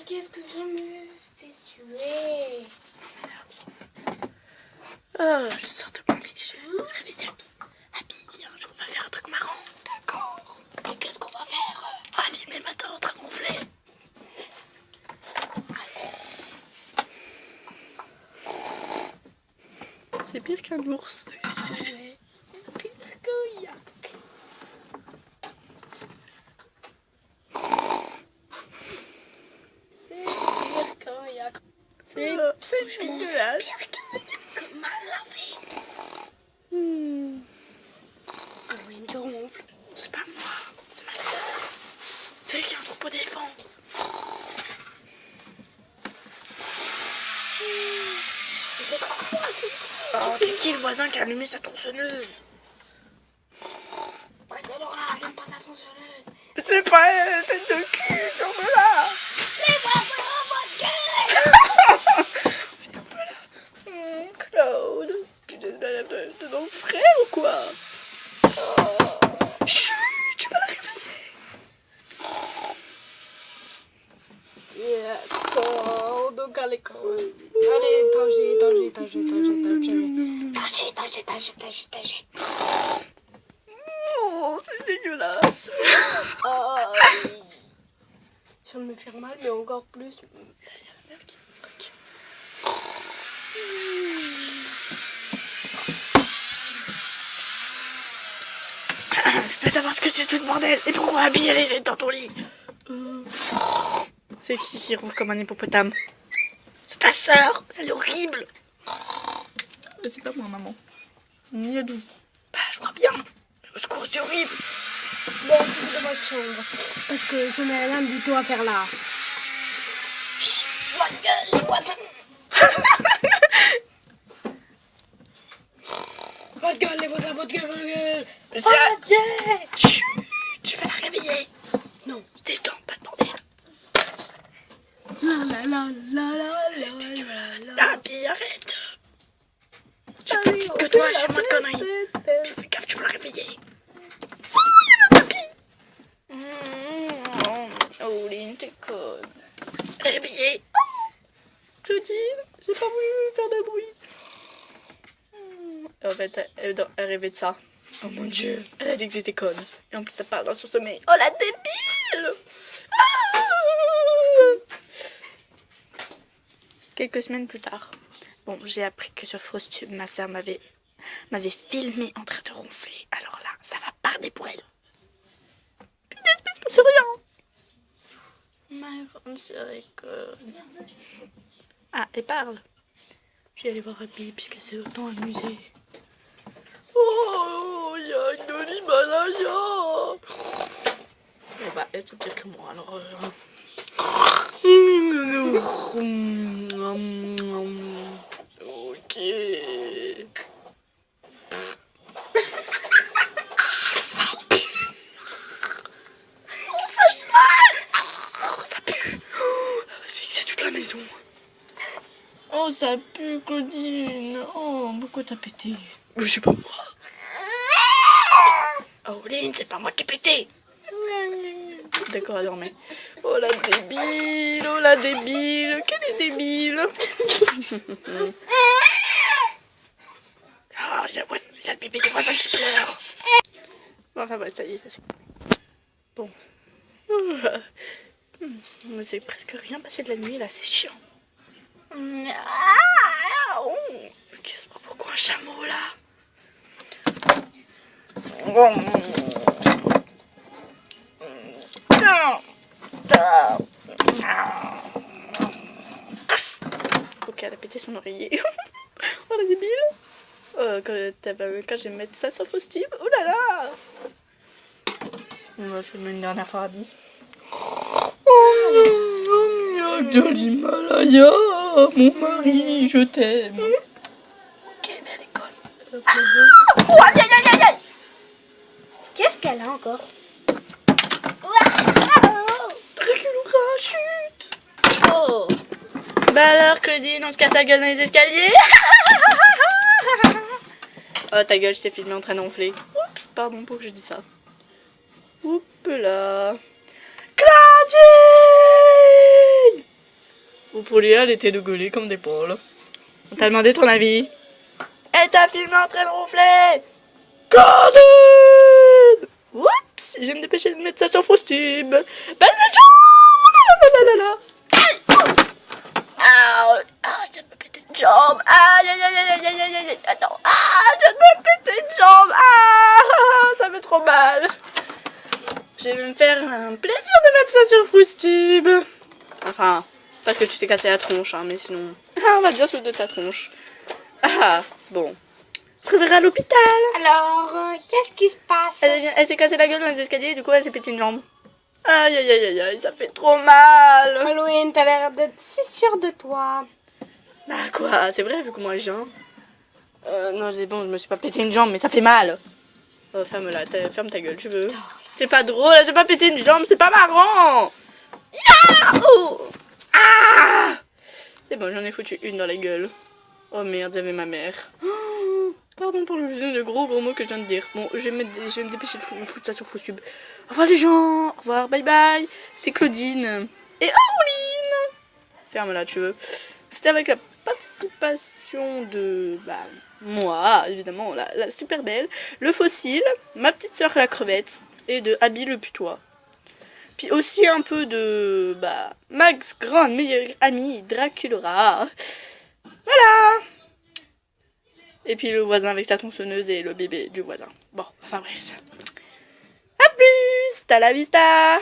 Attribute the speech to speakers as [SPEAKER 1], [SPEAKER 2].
[SPEAKER 1] qu'est-ce que je me fais suer.
[SPEAKER 2] Je sors de mon lit, je vais réveiller Abby, viens, on va faire un truc marrant. D'accord.
[SPEAKER 1] Et qu'est-ce qu'on va faire?
[SPEAKER 2] On va filmer matin en train de gonfler. C'est pire qu'un ours.
[SPEAKER 1] Ouais, c'est pire que yak. C'est pire qu'un yak.
[SPEAKER 2] C'est dégueulasse.
[SPEAKER 1] Pire qu'un yak mal lavé. Oui, tu ronfles.
[SPEAKER 2] C'est pas moi, c'est ma soeur. C'est lui qui a un troupeau d'éléphants.
[SPEAKER 1] C'est quoi ça?
[SPEAKER 2] Oh, c'est qui le voisin qui a allumé sa tronçonneuse?
[SPEAKER 1] Laura, allume pas sa tronçonneuse.
[SPEAKER 2] C'est pas elle, tête de cul, ferme-la.
[SPEAKER 1] Les bras sur votre gueule.
[SPEAKER 2] Ferme-la. Claude, tu es dans le frère ou quoi? Chut, tu vas la réveiller.
[SPEAKER 1] D'accord, donc à l'école. Allez, Tanger.
[SPEAKER 2] Oh, c'est dégueulasse.
[SPEAKER 1] Je viens de me faire mal, mais encore plus.
[SPEAKER 2] Je peux savoir ce que c'est tout ce bordel et pourquoi Abby elle est dans ton lit. C'est qui ronfle comme un hippopotame? C'est ta sœur, elle est horrible. C'est pas moi, maman. Ni Adou. Bah, je vois bien. Mais au secours, c'est horrible.
[SPEAKER 1] Bon, tu es dans votre chambre. Parce que je n'ai rien du tout à faire là. Chut, votre gueule, les voisins. Votre gueule, les voisins, votre gueule.
[SPEAKER 2] Chut, tu vas la réveiller.
[SPEAKER 1] Non.
[SPEAKER 2] Détends, pas de bordel. Abby, arrête. Je suis plus petite que toi, j'ai moins de conneries. Puis fais gaffe, tu vas la réveiller. Oh, Lynn, t'es conne. Elle est réveillée. Claudine, j'ai pas voulu faire de bruit. En fait, elle rêvait de ça. Oh mon dieu, elle a dit que j'étais conne. Et en plus, elle parle dans son sommeil. Oh la débile! Quelques semaines plus tard, bon, j'ai appris que sur Faustube, ma soeur m'avait filmé en train de ronfler. Alors là, ça va parler pour elle. Punaise, mais c'est rien. Ma grande sœur est conne. Ah, elle parle. Je vais aller voir Abby puisqu'elle s'est autant amusée. Oh, il y a de l'Himalaya. Bon bah, elle peut dire que moi, alors... Ok. Ça pue. C'est toute la maison. Oh, ça pue, Claudine. Oh, pourquoi t'as pété? Je sais pas moi. Oh, Lynn, c'est pas moi qui ai pété. D'accord, alors, mais... Oh, la débile. Oh, la débile. Quelle est débile? Ah, il y a le bébé des voisins qui pleure. Bon, enfin, ouais, ça y est, ça c'est... Bon. Mais c'est presque rien passé de la nuit, là, c'est chiant. Qu'est-ce que pourquoi un chameau, là? Ok, elle a pété son oreiller. Oh, la débile. Quand je vais mettre ça sur Faustube. Oh là là. On va filmer une dernière fois, Abby. Oh, de l'Himalaya, mon mari, je t'aime. Ok, mais elle est conne. Oh, aïe, aïe, aïe, aïe.
[SPEAKER 1] Qu'est-ce qu'elle a encore?
[SPEAKER 2] Laura, chut. Oh. Bah alors, Claudine, on se casse la gueule dans les escaliers. Oh, ta gueule, je t'ai filmé en train de ronfler. Oups, pardon, pourquoi j'ai dit ça. Oups là. Claudine! pour Léa, elle était de gueuler comme des pôles. On t'a demandé ton avis. Et ta film est en train de ronfler. Candide. Oups, je vais me dépêcher de mettre ça sur FrostTube. Ben ah, je viens de me péter une jambe. Aïe, aïe, aïe, aïe, aïe, aïe, aïe, attends. Ah, je viens de me péter une jambe. Ah, ça fait trop mal. Je vais me faire un plaisir de mettre ça sur FrostTube. Enfin, parce que tu t'es cassé la tronche, hein, mais sinon... Ah, on va bien se de ta tronche. Ah, bon. On se reverra à l'hôpital.
[SPEAKER 1] Alors, qu'est-ce qui se passe?
[SPEAKER 2] Elle s'est cassé la gueule dans les escaliers et du coup, elle s'est pété une jambe. Aïe, aïe, aïe, aïe, aïe, ça fait trop mal.
[SPEAKER 1] Halloween, t'as l'air d'être si sûre de toi.
[SPEAKER 2] Bah quoi, c'est vrai vu comment elle gère. Non, c'est bon, je me suis pas pété une jambe, mais ça fait mal. Ferme ta gueule, tu veux. C'est pas drôle, elle s'est pas pété une jambe, c'est pas marrant. Yahoo! Ah! C'est bon, j'en ai foutu une dans la gueule. Oh merde, j'avais ma mère. Oh, pardon pour le gros mots que je viens de dire. Bon, je vais me dépêcher de foutre ça sur FrostTube. Au revoir les gens, au revoir, bye bye. C'était Claudine et Auline. Ferme-la, tu veux. C'était avec la participation de moi, évidemment, la super belle, le fossile, ma petite soeur la crevette et de Abby le putois. Puis aussi un peu de ma grande meilleure amie Dracula. Voilà. Et puis le voisin avec sa tronçonneuse et le bébé du voisin. Bon, enfin bref. A plus, à la vista.